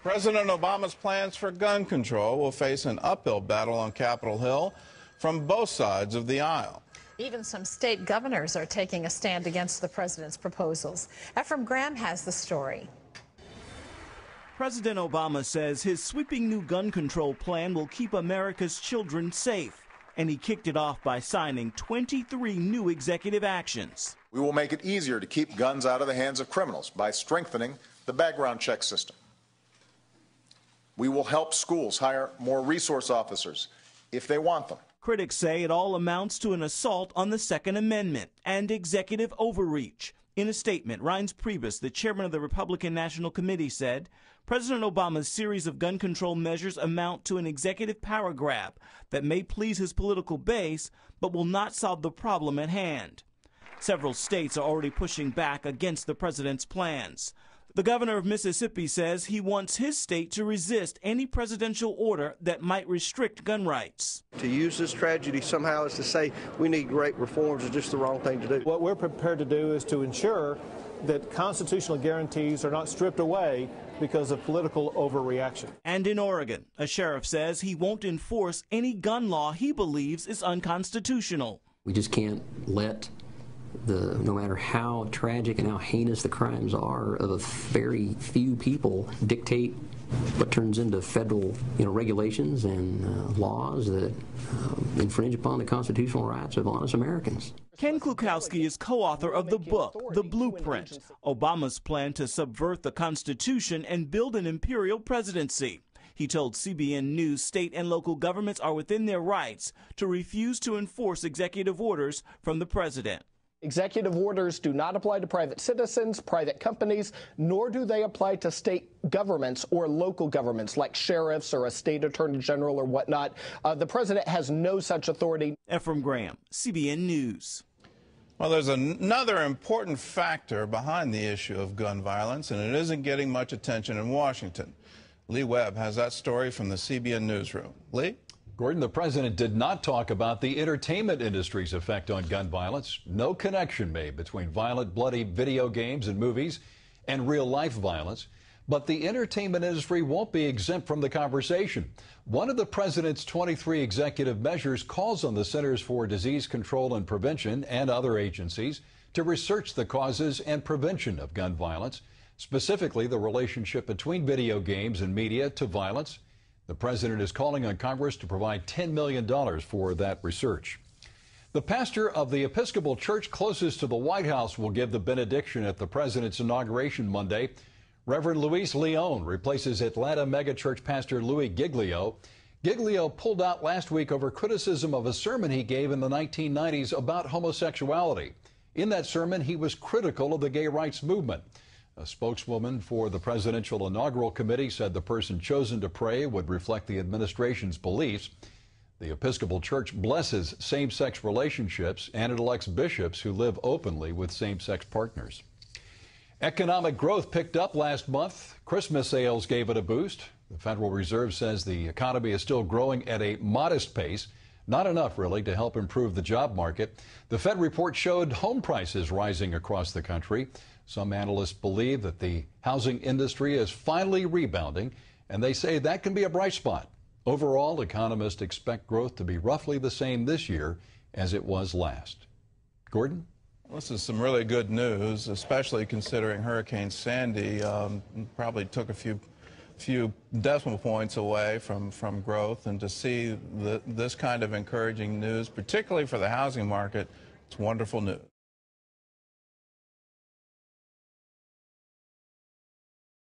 President Obama's plans for gun control will face an uphill battle on Capitol Hill from both sides of the aisle. Even some state governors are taking a stand against the president's proposals. Ephraim Graham has the story. President Obama says his sweeping new gun control plan will keep America's children safe, and he kicked it off by signing 23 new executive actions. We will make it easier to keep guns out of the hands of criminals by strengthening the background check system. We will help schools hire more resource officers if they want them. Critics say it all amounts to an assault on the Second Amendment and executive overreach. In a statement, Reince Priebus, the chairman of the Republican National Committee, said President Obama's series of gun control measures amount to an executive power grab that may please his political base, but will not solve the problem at hand. Several states are already pushing back against the president's plans. The governor of Mississippi says he wants his state to resist any presidential order that might restrict gun rights. To use this tragedy somehow is to say we need great reforms is just the wrong thing to do. What we're prepared to do is to ensure that constitutional guarantees are not stripped away because of political overreaction. And in Oregon, a sheriff says he won't enforce any gun law he believes is unconstitutional. We just can't let no matter how tragic and how heinous the crimes are of a very few people dictate what turns into federal regulations and laws that infringe upon the constitutional rights of honest Americans. Ken Klukowski is co-author of the book, The Blueprint, Obama's plan to subvert the Constitution and build an imperial presidency. He told CBN News state and local governments are within their rights to refuse to enforce executive orders from the president. Executive orders do not apply to private citizens, private companies, nor do they apply to state governments or local governments like sheriffs or a state attorney general or whatnot. The president has no such authority. Ephraim Graham, CBN News. Well, there's another important factor behind the issue of gun violence, and it isn't getting much attention in Washington. Lee Webb has that story from the CBN Newsroom. Lee? Gordon, the president did not talk about the entertainment industry's effect on gun violence. No connection made between violent, bloody video games and movies and real-life violence. But the entertainment industry won't be exempt from the conversation. One of the president's 23 executive measures calls on the Centers for Disease Control and Prevention and other agencies to research the causes and prevention of gun violence, specifically the relationship between video games and media to violence. The president is calling on Congress to provide $10 million for that research. The pastor of the Episcopal Church closest to the White House will give the benediction at the president's inauguration Monday. Reverend Luis Leon replaces Atlanta megachurch pastor Louis Giglio. Giglio pulled out last week over criticism of a sermon he gave in the 1990s about homosexuality. In that sermon, he was critical of the gay rights movement. A spokeswoman for the Presidential Inaugural Committee said the person chosen to pray would reflect the administration's beliefs. The Episcopal Church blesses same-sex relationships and it elects bishops who live openly with same-sex partners. Economic growth picked up last month. Christmas sales gave it a boost. The Federal Reserve says the economy is still growing at a modest pace. Not enough, really, to help improve the job market. The Fed report showed home prices rising across the country. Some analysts believe that the housing industry is finally rebounding, and they say that can be a bright spot. Overall, economists expect growth to be roughly the same this year as it was last. Gordon? This is some really good news, especially considering Hurricane Sandy probably took a few decimal points away from growth, and to see this kind of encouraging news, particularly for the housing market, it's wonderful news.